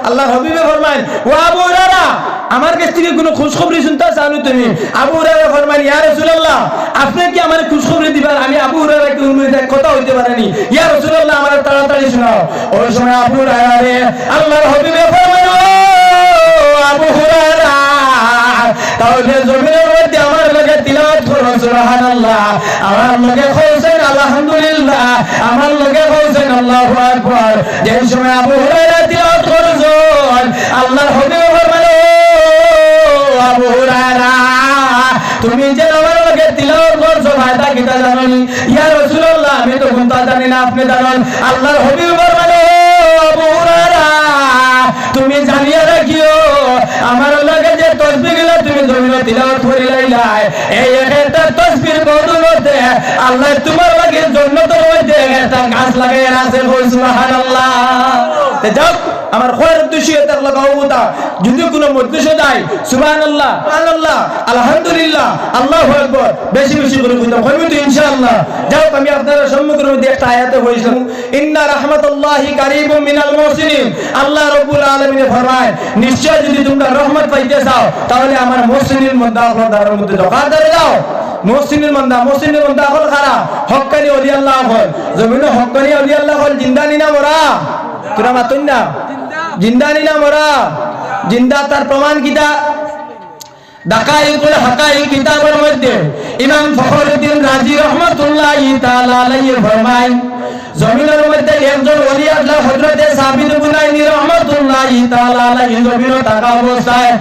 আল্লাহ হাবিবে ফরমায় ও আবু হুরায়রা আমার কাছ থেকে কোনো খুশখবরি শুনতে চাও তুমি? আবু হুরায়রা ফরমায় ইয়া রাসূলুল্লাহ আপনি কি আমারে খুশখবরি দিবেন? আমি আবু হুরায়রা কি উনি কথা হইতে পারেনি। ইয়া রাসূলুল্লাহ আমারে তাড়াতাড়ি শোনাও। ওই সময় আবু হুরায়রা রে আল্লাহর হাবিবে ফরমায় ও আবু হুরায়রা তাহলে জমিনের মধ্যে আমার লগে তিলাওয়াত করো সুবহানাল্লাহ, আমার লগে কইছেন আলহামদুলিল্লাহ, আমার লগে কইছেন আল্লাহু আকবার। যে সময় আবু হুরায়রা তিলাওয়াত করছেন আল্লাহর হাবিব ফরমালো আবু হুরায়রা তুমি যে আমার লগে তিলাওয়াত করছো ফায়দা কিটা জানোনি? ইয়া রাসূলুল্লাহ আমি তো কোনটা জানি না, আপনি জানেন। আল্লাহর হাবিব ফরমালো আবু হুরায়রা তুমি জানিয়া রাখিও আমার লগে যে তাসবিহ গুলো তুমি জমিনে তিলাওয়াত করিলাই এই একটা তাসবিহর বদৌলতে আল্লাহ তোমার লগে জান্নাতের মধ্যে একটা গাছ লাগাইয়া আছে। সুবহানাল্লাহ। যাও আমার খয়ের উদ্দেশ্য তার লাগাও ওটা যদি কোনো মজলিসে যায় সুবহানাল্লাহ সুবহানাল্লাহ আলহামদুলিল্লাহ আল্লাহু আকবার বেশি বেশি করে কইতাম কইবো তো ইনশাআল্লাহ। যাও আমি আপনাদের সম্মুখের মধ্যে একটা আয়াতে কইছিলাম ইন্না রাহমাতুল্লাহি কারীবুম মিনাল মুহসিনিন। আল্লাহ রাব্বুল আলামিন ফরমায় নিশ্চয় যদি তোমরা রহমত পাইতে চাও তাহলে আমার মুহসিনের মধ্যে আপনাদের মধ্যে দরকার যাও। মুহসিনের মন্দা হল খারা হক্কানি ওলি আল্লাহ হল জমিনে হক্কানি ওলি আল্লাহ হল জিন্দানি না মরা তোরা মাতুন না জিন্দানি না মরা জিন্দা তার প্রমাণ কিটা দাকাইকুল হাকাইক কিতাবের মধ্যে ইমাম ফখরুদ্দিন রাজি রাহমাতুল্লাহি তাআলা আলাইহি ফরমায় জমিনের মধ্যে একজন ওলি আল্লাহ হযরতে সাবিত বুনাইনি রাহমাতুল্লাহি তাআলা আলাইহি জমিনে থাকা অবস্থায়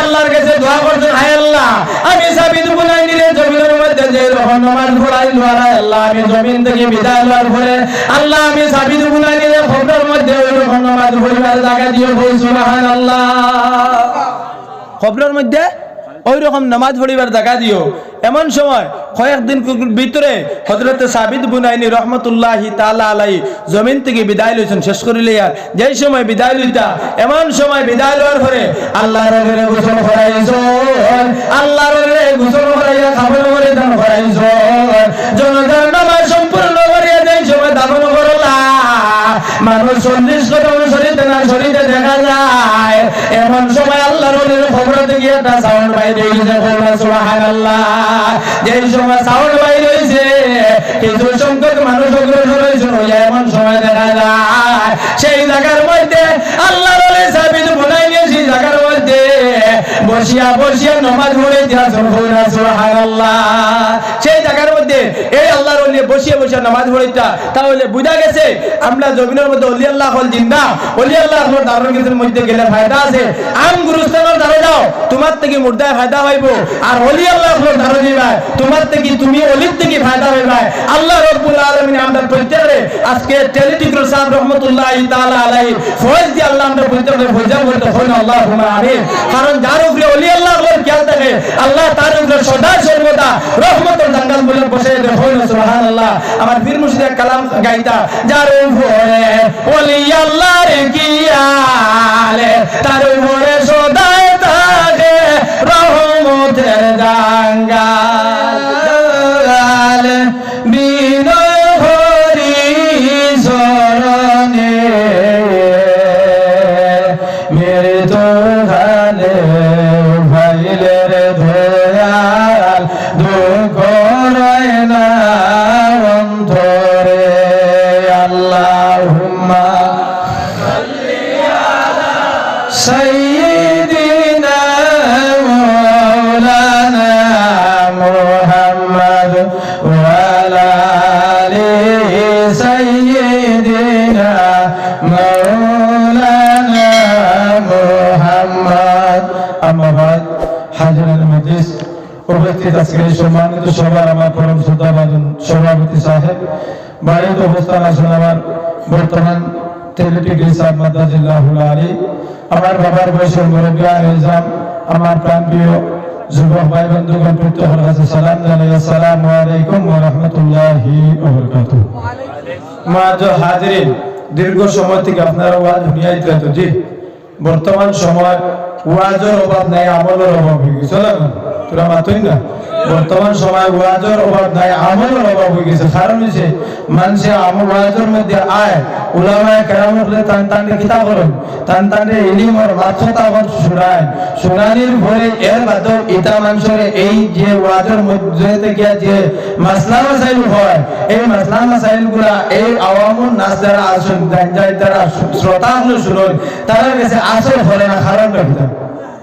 আল্লাহর কাছে দোয়া করতেন হে আল্লাহ আমি সাবিত বুনাইনি রে জমিনের মধ্যে যে রকম নামাজ পড়াইলো আল্লাহ আমি জমিন থেকে বিদায় লওয়ার পরে আল্লাহ আমি সাবিত বুনাইনি রে কবরের মধ্যে ওই রকম নামাজ পড়িবার জায়গা দিও। সুবহানাল্লাহ। কবরের মধ্যে ওই রকম নামাজ পড়িবার জায়গা দিও। এমন সময় কয়েকদিন ভিতরে হযরতে সাবিত বুনাইনি রাহমাতুল্লাহি তাআলা আলাইহি জমিন থেকে বিদায় লইছেন শেষ করিলে আর যেই সময় বিদায় লইতা এমন সময় বিদায় লওয়ার পরে আল্লাহর ঘরে গোসল করাইছেন আল্লাহর ঘরে গোসল করাইয়া খাবার করে দান করাইছেন জনগণ নামাজ সম্পূর্ণ করিয়া যেই সময় দাফন করলা মানুষ 40 কদম শরীতে না শরীতে দেখা যায় এমন সময় আল্লাহর ঘরের খবর থেকে একটা সাউন্ড বাইরে গেছে সুবহানাল্লাহ। যেই সময় সাউন্ড বাইরে হইছে কিছু সংখ্যক মানুষ অগ্রসর হইছে এমন সময় দেখা যায় সেই জায়গার মধ্যে আল্লাহর ওলি সাবিত বুনাইনি সেই জায়গার মধ্যে বসিয়া বসিয়া নামাজ পড়িতেছেন সুবহানাল্লাহ। সেই জায়গার মধ্যে এই আল্লাহর ওলি বসিয়া বসিয়া নামাজ পড়িতা তাহলে বুঝা গেছে আমরা জমিনের মধ্যে ওলি আল্লাহ হল জিন্দা ওলি আল্লাহ হল দারুল মধ্যে গেলে ফায়দা আছে। আম গুরুস্থানের দাঁড়ে যাও তোমার থেকে মুর্দায় ফায়দা হইব আর ওলি আল্লাহ হল দাঁড়ে দিবা তোমার থেকে তুমি ওলির থেকে ফায়দা হইবা। আল্লাহ রাব্বুল আলামিন আমরা প্রত্যেকরে আজকে টেলিটিক্রো সাহেব রহমাতুল্লাহি তাআলা আলাইহি ফয়েজ দিয়ে আল্লাহ আমরা প্রত্যেকরে ফয়জা করতে হয় আল্লাহুম্মা আমিন। কারণ যার উপরে ওলি আল্লাহ হল খেয়াল থাকে আল্লাহ তার উপরে সদা সর্বদা রহমতের জাঙ্গাল বলে বসে হয় সুবহানাল্লাহ। আমার পীর মুর্শিদের কালাম গাইতা যার উপরে ওলি আল্লাহর কিয়ালে তার উপরে সদাই থাকে রহমতের জাঙ্গাল বিনয় হরি চরণে মেরে তো ঘালে ভাইলে রে দয়াল দুঃখ রয় না অন্তরে। আল্লাহুম্মা সাল্লি আলা সাইয়্যিদিনা মাওলানা মুহাম্মদ ওয়া আলা আলি সাইয়্যিদিনা মাওলানা মুহাম্মদ। আম্মা বাদ হাজিরান মজলিস উপস্থিত আজকের সম্মানিত সবার আমার পরম শ্রদ্ধাভাজন সভাপতি সাহেব বাড়িতে অবস্থান আছেন আমার বর্তমান টেলিটিক্রো সাহেব মাদাজিল্লাহুল আলী আমার বাবার বয়সের মুরব্বী আইজাম আমার প্রাণপ্রিয় যুবক ভাই বন্ধুগণ প্রত্যেকের কাছে সালাম জানাই আসসালামু আলাইকুম ওয়া রাহমাতুল্লাহি ওয়া বারাকাতুহু। মাঝে হাজিরিন দীর্ঘ সময় থেকে আপনারা ওয়াজ শুনিয়াইতে তো জি বর্তমান সময় ওয়াজের অভাব নাই আমলের অভাব হয়ে গেছে তোরা মাতুই না বর্তমান সময় ওয়াজের অভাব নাই, আমলের অভাব হয়ে গেছে। কারণ হচ্ছে মানুষে আমল ওয়াজের মধ্যে আয় উলামায়ে কেরাম হলে টান টানে কিতাব করেন, টান টানে ইলমের মাথা শুনায়, শুনানির পরে এর বাদে ইটা মানুষের এই যে ওয়াজের মধ্যে থেকে যে মাসলা মাসাইল হয়, এই মাসলা মাসাইল গুলা এই আওয়ামুন নাস যারা আসুন যারা শ্রোতা হলো শুনুন, তারা কাছে আসল হয় না। কারণ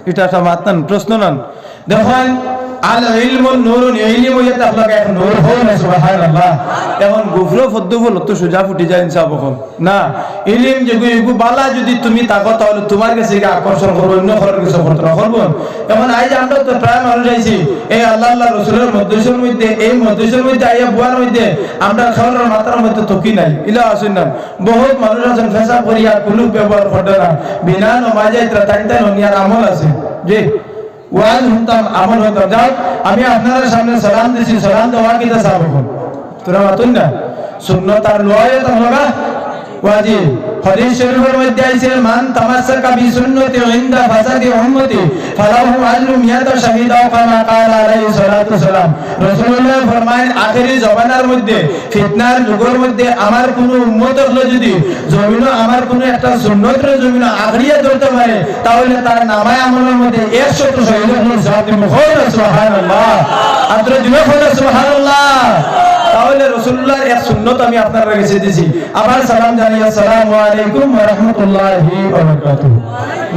এটা একটা মাতান প্রশ্ন নন। দেখেন আল ইলমু নূরুন, ইলম হইতে আপনাকে এক নূর হয় না। সুবহানাল্লাহ। এখন গুফরো ফদ্দুফল তো সুজা ফুটি যায় ইনসাফ না। ইলম যেগু বালা যদি তুমি তাকো তাহলে তোমার কাছে আকর্ষণ করবে, অন্য করার কিছু করতে না করবো। এখন আজ আমরা তো প্রায় মানুষ আইছি এই আল্লাহ আল্লাহ রাসূলের মধ্যের মধ্যে, এই মধ্যের মধ্যে আইয়া বুয়ার মধ্যে আমরা খাওয়ার মাত্রার মধ্যে তকি নাই। ইলা আসেন না বহুত মানুষ আছেন ফেসা করিয়া কুলুপ ব্যবহার করে না, বিনা নমাজে তাইতাই ননিয়ার আমল আছে জি ওয়াজ হুনতাম আমল হতাম। যাও আমি আপনাদের সামনে সালাম দিছি, সালাম দেওয়া কিতা সাহাব তোরা মাতুন না সুন্নত আর লয় তোমরা ওয়াজিব। হাদিস শরীফের মধ্যে আছে মান তামাসসাকা বি সুন্নতি ইনদা ফাসাদি উম্মতি ফালাহু আজরু মিয়াতা শাহিদা কামা ক্বালা আলাইহিস সালাতু সালাম। রাসূলুল্লাহ ফরমায়েন আখেরি জমানার মধ্যে ফিতনার যুগের মধ্যে আমার কোন উম্মত হলো যদি জমিন আমার কোন একটা সুন্নতের জমিন আখরিয়া ধরতে পারে তাহলে তার নামায় আমলের মধ্যে 100 শহীদ হলো। সুবহানাল্লাহ। আপনারা জুড়ে বলেন সুবহানাল্লাহ। তাহলে রাসূলুল্লাহর এক সুন্নত আমি আপনার কাছে দিয়েছি। আবার সালাম জানিয়ে আসসালামু আলাইকুম ওয়া রাহমাতুল্লাহি ওয়া বারাকাতুহু।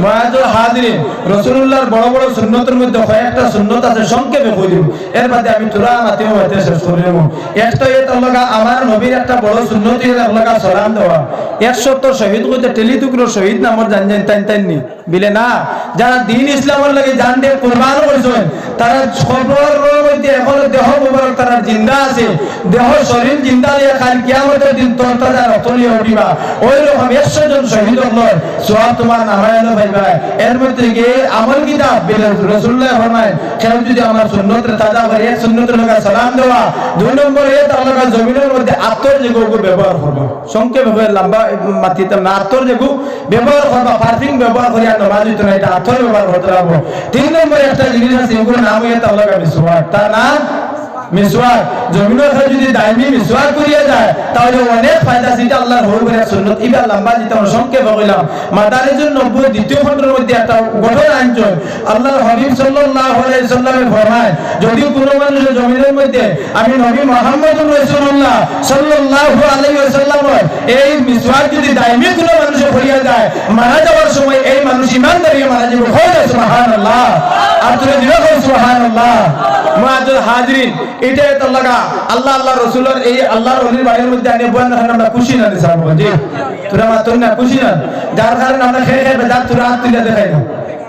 মুআজ্জাল হাজিরিন, রাসূলুল্লাহর বড় বড় সুন্নতের মধ্যে কয়েকটা সুন্নত আছে, সংক্ষেপে কই দিব, এর বাদে আমি তুরা মাতিম হইতে শেষ করে দেব। একটা এত লাগা আমার নবীর একটা বড় সুন্নত এর লাগা সালাম দেওয়া। 100 শহীদ কইতে টেলি টুকরো শহীদ নামর জান জান তাইনি বিলে না, যারা দ্বীন ইসলামের লাগি জান দিয়ে কুরবান করেছেন তারা খবরের মধ্যে এখন দেহ মুবারক তারা জিন্দা আছে, দেহ শরীর জিন্দা দিয়ে কাল কিয়ামতের দিন তরতাজা রতলিয়ে উঠিবা। ওই রকম 100 জন শহীদ হলো সওয়াব তোমার নামায় এলো ভাই ভাই। এর মধ্যে গিয়ে আমল কিতাব রাসূলুল্লাহ ফরমায় কেউ যদি আমার সুন্নতের তাজা করে এক সুন্নতের লাগা সালাম দেওয়া, 2 নম্বর এ তার লাগা জমিনের মধ্যে আতর যেগু ব্যবহার করবা, সংক্ষেপে ভাবে লম্বা মাতিতাম না, আতর যেগু ব্যবহার করবা, পারফিউম ব্যবহার করি আর নামাজ হইতো না, এটা আতর ব্যবহার করতে লাগবো। 3 নম্বর একটা জিনিস আছে এগুলো নাম হইয়া তার লাগা মিসওয়াক, তার নাম মিসওয়াক। জমিনের উপর যদি দাইমি মিসওয়াক করিয়া যায় তাহলে অনেক ফায়দা, সেটা আল্লাহর হুকুমের সুন্নাত। ইবা লম্বা যেটা আমরা সংক্ষেপে কইলাম। মাদারিজুন নবুয়্বত দ্বিতীয় খণ্ডের মধ্যে একটা গঠন আনছেন আল্লাহর হাবিব সাল্লাল্লাহু আলাইহি সাল্লামের ফরমান, যদি কোনো মানুষের জমিনের মধ্যে আমি নবী মুহাম্মদুর রাসূলুল্লাহ সাল্লাল্লাহু আলাইহি ওয়াসাল্লাম এই মিসওয়াক যদি দাইমি কোনো মানুষে করিয়া যায়, মারা যাওয়ার সময় এই মানুষ ঈমানদার হয়ে মারা যাবে। হয় সুবহানাল্লাহ। আপনারা দিও সুবহানাল্লাহ। মুআজ্জাল হাজিরিন, এটা তো লাগা আল্লাহ আল্লাহ রাসূলের এই আল্লাহর ওলির বাড়ির মধ্যে আনে বয়ান আমরা খুশি না দিছাম জি তোরা মাতুন না খুশি না, যার কারণে আমরা খেয়ে খেয়ে যা তোরা হাত তুলে দেখাই না।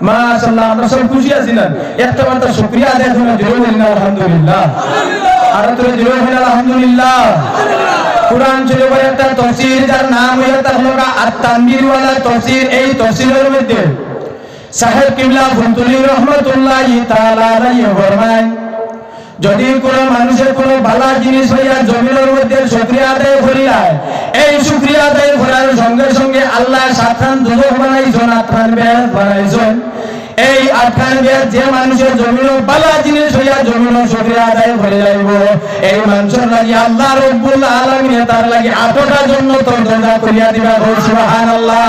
মাশাআল্লাহ আমরা সব খুশি আছি না, একটা বার তো শুকরিয়া আদায় করুন, জোরে আলহামদুলিল্লাহ। আর তোরা জোরে বলেন আলহামদুলিল্লাহ। কুরআন শরীফের একটা তাফসীর যার নাম হইয়া তাহলে আত-তানবীর ওয়ালা তাফসীর, এই তাফসীরের মধ্যে সাহেব কিবলা ফুতুলি রাহমাতুল্লাহি তাআলা আলাইহি ফরমান, যদি কোনো মানুষের কোনো ভালো জিনিস হইয়া জমিনের মধ্যে শুকরিয়া আদায় করিয়ায়, এই শুকরিয়া আদায় করার সঙ্গে সঙ্গে আল্লাহ 7খান দুজখ বানাইছেন, 8খান বেহেশত বানাইছেন। এই 8খান বেহেশত যে মানুষের জমিন ভালো জিনিস হইয়া জমিন শুকরিয়া আদায় করে যাইব, এই মানুষের লাগি আল্লাহ রব্বুল আলামিন তার লাগি 8টা জন্য দরজা করিয়া দিবা। সুবহানাল্লাহ।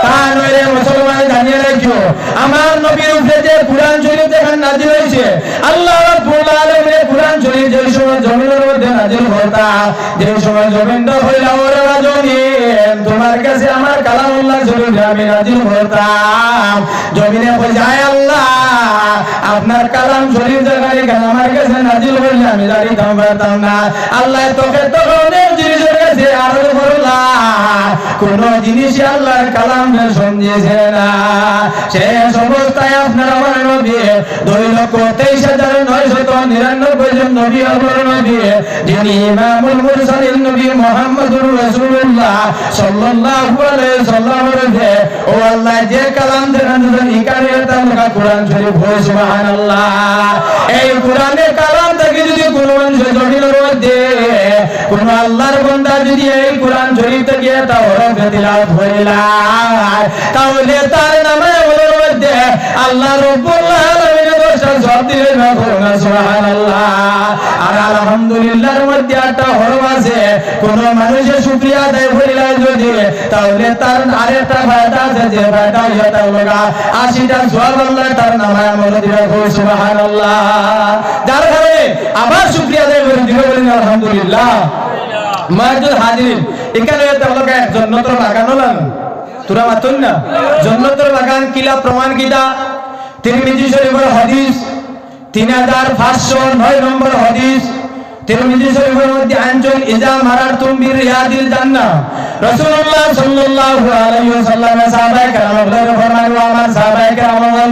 তাহলে মুসলমান জানিয়ে রাখো, আমার নবীর উপরে যে কুরআন শরীফ যখন নাযিল হয়েছে, আল্লাহ রাব্বুল আলামিন কুরআন শরীফ যে সময় জমিনের মধ্যে নাযিল হতা, যে সময় জমিনটা হইলা ওরে রাজনীন তোমার কাছে আমার কালামুল্লাহ শরীফ আমি নাযিল হতাম, জমিনে কই যায় আল্লাহ আপনার কালাম শরীফ যখন আমার কাছে নাযিল হইলে আমি জানিতাম পারতাম না। আল্লাহ তোকে তো অনেক জিনিসের কাছে আরো করলা, কোন জিনিস আল্লাহর কালাম সমঝেছে না। শেষ অবস্থায় আপনার আমার নবী 2,23,999 জন নবী আমার নবী, যিনি ইমামুল মুরসালিন নবী মুহাম্মদুর রাসূলুল্লাহ সাল্লাল্লাহু আলাইহি সাল্লামের যে ও আল্লাহ যে কালাম দেন ইকারে তামকা কুরআন শরীফ হয়। সুবহানাল্লাহ। এই কোরআনের কালাম থেকে যদি কোন মানুষ জমিনের মধ্যে কোন আল্লাহর বান্দা যদি এই কোরআন শরীফ থেকে তাওরাত তিলাওয়াত করিলা, তাহলে তার নামে ওর মধ্যে আল্লাহ রাব্বুল আলামিন 10টা জবাব দিলে না সুবহানাল্লাহ। আর আলহামদুলিল্লাহর মধ্যে একটা হরফ আছে, কোন মানুষের শুকরিয়া আদায় করিলে যদি তাহলে তার আরেকটা ফায়দা আছে, যে ফায়দা হইয়া তার লগা 80টা সওয়াব আল্লাহ তার নামে আমল দিবে সুবহানাল্লাহ। যার কারণে আবার শুকরিয়া আদায় করে দিবে বলেন আলহামদুলিল্লাহ। মাহজুর হাজিরিন, এখানে তার লগা জান্নাতের বাগান হলাম তোরা মাতুন না। জান্নাতের বাগান কিলা প্রমাণ কিটা? তিরমিজি শরীফের হাদিস 3509 নম্বর হাদিস। তিরমিজি শরীফের মধ্যে আনজন ইজা মারারতুম বিরিয়াদিল জান্নাহ, রাসূলুল্লাহ সাল্লাল্লাহু আলাইহি ওয়াসাল্লাম সাহাবায়ে কেরামদের ফরমান, আমার সাহাবায়ে কেরাম,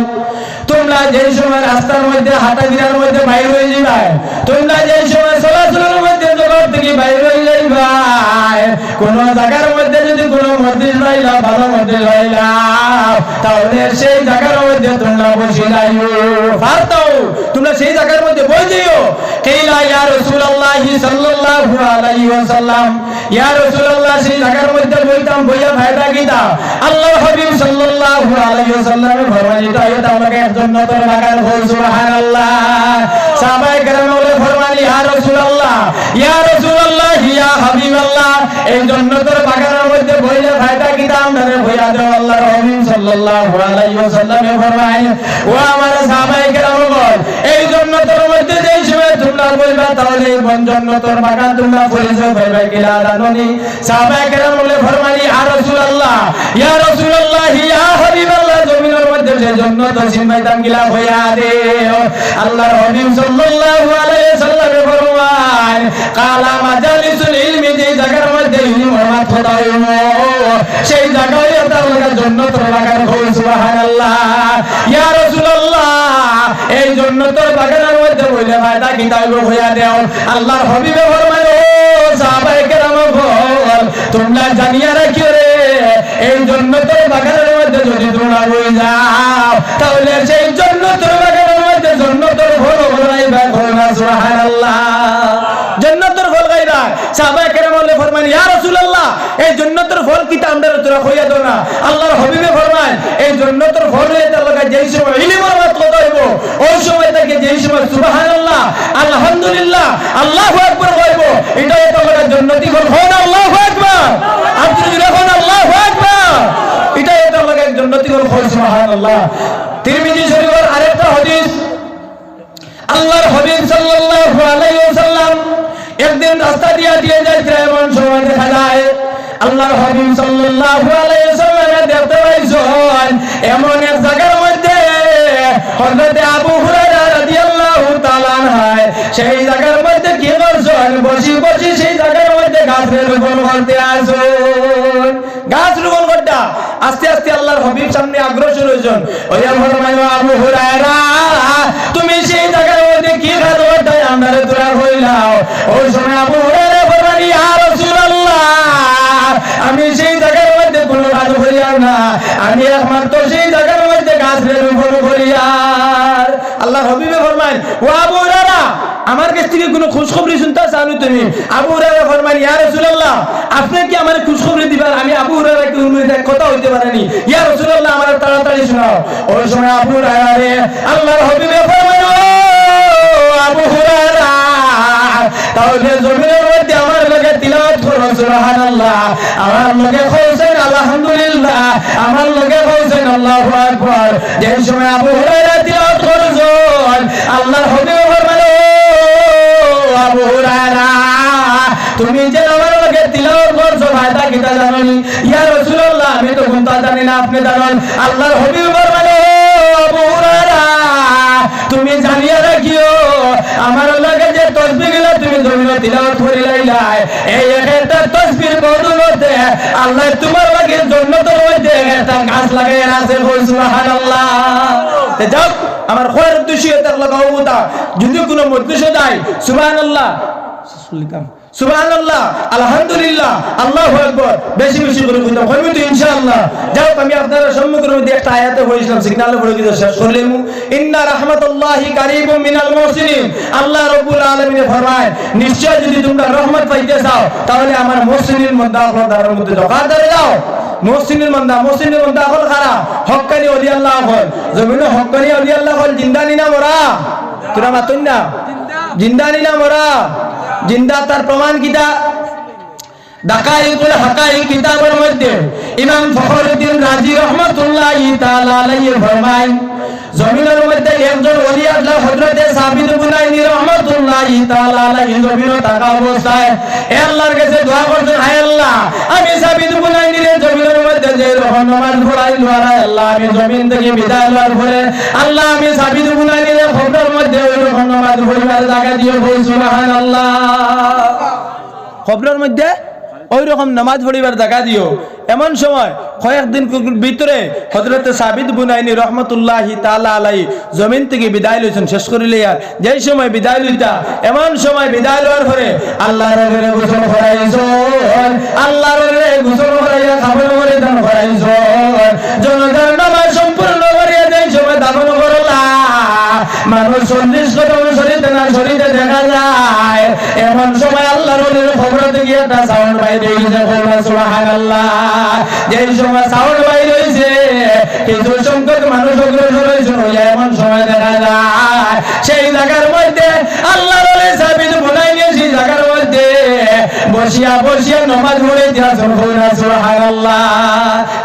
তোমরা যে সময় রাস্তার মধ্যে হাঁটাফেরার মধ্যে বাইরে হয়ে যাবে, তোমরা যে সময় চলাচলের মধ্যে জগৎ থেকে বাইরে হয়ে যাইবা, কোন জায়গার মধ্যে যদি কোন মসজিদ পাইলা, ভালো মসজিদ পাইলা, তাহলে সেই জায়গার মধ্যে তোমরা বসে যাইও, ফারতাও, তোমরা সেই জায়গার মধ্যে বসে যাইও। কিলা ইয়া রাসূলুল্লাহ সাল্লাল্লাহু আলাইহি ওয়াসাল্লাম, ইয়া রাসূলুল্লাহ সেই জায়গার মধ্যে বইতাম, বইয়া ফায়দা কিটা? আল্লাহর হাবিব সাল্লাল্লাহু আলাইহি ওয়াসাল্লাম ফরমাইতা, এটা আমাকে জান্নাতের বাগান হল সুবহানাল্লাহ। সাহাবায়ে কেরাম বলে ফরমান, ইয়া রাসূলুল্লাহ, ইয়া রাসূলুল্লাহ, ইয়া হাবিবাল্লাহ, এই জান্নাতের বাগানের মধ্যে বইলে ফায়দা কিটা? আমাদের বইয়া দাও। আল্লাহর হাবিব সাল্লাল্লাহু আলাইহি ওয়াসাল্লাম ফরমায়, ও আমার সাহাবায়ে কেরাম বল, এই জান্নাতের মধ্যে যেই সময় তোমরা বলবা, তাহলে এই জান্নাতের বাগান তোমরা পরিচয় পাইবে কিনা জানোনি? সাহাবায়ে কেরাম বলে ফরমান, ইয়া রাসূলুল্লাহ, ইয়া রাসূলুল্লাহ, ইয়া হাবিবাল্লাহ, জমিনের মধ্যে যে জান্নাত সিনবাইতাম গিলা হইয়া দে। আল্লাহর হাবিব সাল্লাল্লাহু আলাইহি ওয়াসাল্লাম ফরমায়, কালা মাজালিসুল ইলমি, যে জায়গার মধ্যে ইলম মাত হয় সেই জায়গায় তাহলে জান্নাতের বাগান হল সুবহানাল্লাহ। ইয়া রাসূলুল্লাহ, এই জান্নাতের বাগানের মধ্যে বইলে ফায়দা কি তাইব হইয়া দেও। আল্লাহর হাবিব ফরমায়, ও সাহাবায়ে কেরাম বল, তোমরা জানিয়া রাখিও রে, এই জান্নাতের বাগানের মধ্যে যদি তোমরা বই যাও, তাহলে সেই জান্নাতের বাগানের মধ্যে জান্নাতের ফল হইবা না সুবহানাল্লাহ। জান্নাতের ফল গাইরা সাহাবায়ে কেরাম বলে ফরমান, ইয়া রাসূলুল্লাহ, এই জান্নাতের ফল কিটা আমরা তোরা হইয়া দাও না? আল্লাহর হাবিবে ফরমান, এই জান্নাতের ফল হইতে লাগা যেই সময় ইলমের মাত কথা হইব, ওই সময় থেকে যেই সময় সুবহানাল্লাহ, আলহামদুলিল্লাহ, আল্লাহু আকবার হইব, এটাই তো লাগা জান্নাতি ফল হয় না। আল্লাহু আকবার, আপনি যদি এখন আল্লাহু আকবার, এটাই তো লাগা জান্নাতি ফল হয় সুবহানাল্লাহ। তিরমিজি শরীফের আরেকটা হাদিস, আল্লাহর হাবিব সাল্লাল্লাহু আলাইহি ওয়াসাল্লাম একদিন রাস্তা দিয়ে যাইতে, এমন সময় দেখা যায় আল্লাহর হাবিব সাল্লাল্লাহু আলাইহি ওয়াসাল্লাম দেখতে পাইছেন এমন এক জায়গার মধ্যে হযরত আবু হুরায়রা রাদিয়াল্লাহু তাআলা আনহু সেই জায়গার মধ্যে কি করছেন, বসি বসি সেই জায়গার মধ্যে গাছ রোপণ করতে আসেন। গাছ রোপণ করতে আস্তে আস্তে আল্লাহর হাবিব সামনে অগ্রসর হয়েছেন। ওই ফরমাইলো, আবু হুরায়রা, তুমি সেই জায়গার মধ্যে কি কাজ করতে আমরা তোরা হইলাও? ওই সময় আবু হুরায়রা ফরমান, ইয়া রাসূলুল্লাহ, আমি সেই জায়গার মধ্যে কোনো কাজ করি না, আমি একমাত্র সেই জায়গার মধ্যে গাছ রোপণ করি। আর আল্লাহর হাবিবে ফরমান, ও আবু হুরায়রা, আমার কাছ থেকে কোনো খুশখবরি শুনতে চাও তুমি? আবু হুরায়রা ফরমান, ইয়া রাসূলুল্লাহ, আপনি কি আমার খুশখবরি দিবেন? আমি আবু হুরায়রা কি কথা হইতে পারেনি, ইয়া রাসূলুল্লাহ, আমার তাড়াতাড়ি শোনাও। ওই সময় আবু হুরায়রা রে আল্লাহর হাবিবে ফরমান, ও আবু হুরায়রা, তাহলে জমিনের মধ্যে আমার লগে তিলাওয়াত করো সুবহানাল্লাহ, আমার লগে কইছেন আলহামদুলিল্লাহ, আমার লগে কইছেন আল্লাহু আকবার। যে সময় আবু হুরায়রা তিলাওয়াত করছেন, আল্লাহর হাবিব ফরমানো, আবু হুরায়রা, তুমি যে আমার লগে তিলাওয়াত করছো ফায়দা কিটা জানোনি? ইয়া রাসূলুল্লাহ, আমি তো কোনটা জানি না, আপনি জানেন। আল্লাহর হাবিব ফরমানো, আবু হুরায়রা, তুমি জানিয়া রাখিও, আমার লগে যে তাসবিহ গুলো তুমি জমিনে তিলাওয়াত করিলাইলা, এই একটা তাসবিহর বদৌলতে আল্লাহ তোমার লগে জান্নাতের মধ্যে একটা গাছ লাগাইয়া আছে, সুবহানাল্লাহ। তে যাও, আমার খয়ের উদ্দেশ্য তার লাগাও ওটা, যদি কোনো উদ্দেশ্য যায় সুবহানাল্লাহ, সুবহানাল্লাহ, আলহামদুলিল্লাহ, আল্লাহু আকবার, বেশি বেশি করে কইতাম, কইবো তো ইনশাআল্লাহ। যাও, আমি আপনাদের সম্মুখের মধ্যে একটা আয়াতে হইছিলাম, সিগনালে পড়ে গিয়ে শেষ করলাম। ইন্না রাহমাতুল্লাহি কারীবুম মিনাল মুহসিনিন, আল্লাহ রাব্বুল আলামিন ফরমায়, নিশ্চয় যদি তোমরা রহমত পাইতে চাও, তাহলে আমার মুহসিনের মধ্যে আপনাদের মধ্যে জকাত ধরে যাও। মহসিনের মন্দা হল খারা হক্কানি ওলি আল্লাহ হল জমিনে হক্কানি ওলি আল্লাহ হল জিন্দানি না মরা তোরা মাতুন না জিন্দানি না মরা জিন্দা তার প্রমাণ কিতা দাকাইকুল হাকাইক কিতাবের মধ্যে ইমাম ফখরুদ্দিন রাজি রাহমাতুল্লাহি তাআলা আলাইহি ফরমায় জমিনের মধ্যে একজন ওলি আল্লাহ হযরতে সাবিত বুনাইনি রাহমাতুল্লাহি তাআলা আলাইহি জমিনে থাকা অবস্থায় আল্লাহর কাছে দোয়া করতেন হে আল্লাহ আমি সাবিত বুনাইনির জমিনের মধ্যে যে রহমান নামাজ পড়াইলো আল্লাহ আমি জমিন থেকে বিদায় লওয়ার পরে আল্লাহ আমি সাবিত বুনাইনির খবরের মধ্যে ওই রহমান নামাজ পড়ার জায়গা দিয়ে বল সুবহানাল্লাহ খবরের মধ্যে ওই রকম নামাজ পড়িবার জায়গা দিও এমন সময় কয়েকদিন ভিতরে হযরতে সাবিত বুনাইনি রাহমাতুল্লাহি তাআলা আলাইহি জমিন থেকে বিদায় লইছেন শেষ করিলে আর যেই সময় বিদায় লইতা এমন সময় বিদায় লওয়ার পরে আল্লাহর রে গোসল করাইছো আল্লাহর রে গোসল করাইয়া খাবার করে দান করাইছো জনতার নামাজ সম্পূর্ণ করিয়া যেই সময় দাফন করলা মানুষ 40 কদম শরীরে দেখা যায় এমন সময় আল্লাহর রে খবর দিয়ে একটা সাউন্ড বাইরে গিয়ে সুবহানাল্লাহ যেই সময় সাউন্ড বাইরে হইছে কিছু সংখ্যক মানুষ অগ্রসর হইছে এমন সময় দেখা যায় সেই জায়গার মধ্যে আল্লাহর ওলি সাবিত বুনাইনি সেই জায়গার মধ্যে বসিয়া নামাজ পড়ে দিয়েছেন সুবহানাল্লাহ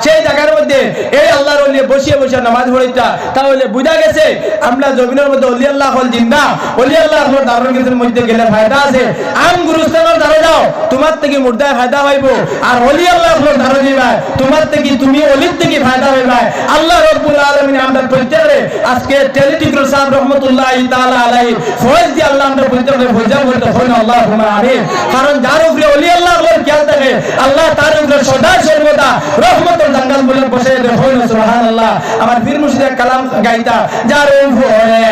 সেই জায়গার মধ্যে এই আল্লাহর ওলি বসিয়া নামাজ পড়িতা তাহলে বুঝা গেছে আমরা জমিনের মধ্যে ওলি আল্লাহ হল জিন্দা ওলি আল্লাহ হল দারুল গেছের মধ্যে গেলে ফায়দা আছে আম গুরুস্থানের দাঁড়ে যাও তোমার থেকে মুর্দায় ফায়দা হইব আর ওলি আল্লাহ হল দাঁড়ে দিবা তোমার থেকে তুমি ওলির থেকে ফায়দা হইবা আল্লাহ রাব্বুল আলামিন আমরা প্রত্যেকরে আজকে টেলিটিক্রো সাহেব রাহমাতুল্লাহি তাআলা আলাইহি ফয়েজ দি আল্লাহ আমরা প্রত্যেকরে ফয়জা বলতে হয় আল্লাহুম্মা আমিন কারণ যার উপরে ওলি আল্লাহ হল খেয়াল থাকে আল্লাহ তার উপরে সদা সর্বদা রহমতের জাঙ্গাল বলে বসে হয় সুবহানাল্লাহ আমার পীর মুর্শিদের কালাম গাইতা যার উপরে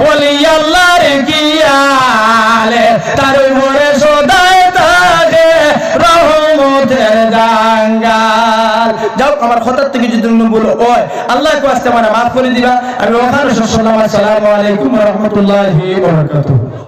ওলি আল্লাহর কিয়ালে তার উপরে সদাই থাকে রহমতের জাঙ্গাল যাও আমার কথা থেকে যদি তুমি বলো ওই আল্লাহ কো আস্তে মানে maaf করে দিবা আমি ওখানে আসসালামু আলাইকুম ওয়া রাহমাতুল্লাহি ওয়া বারাকাতুহু।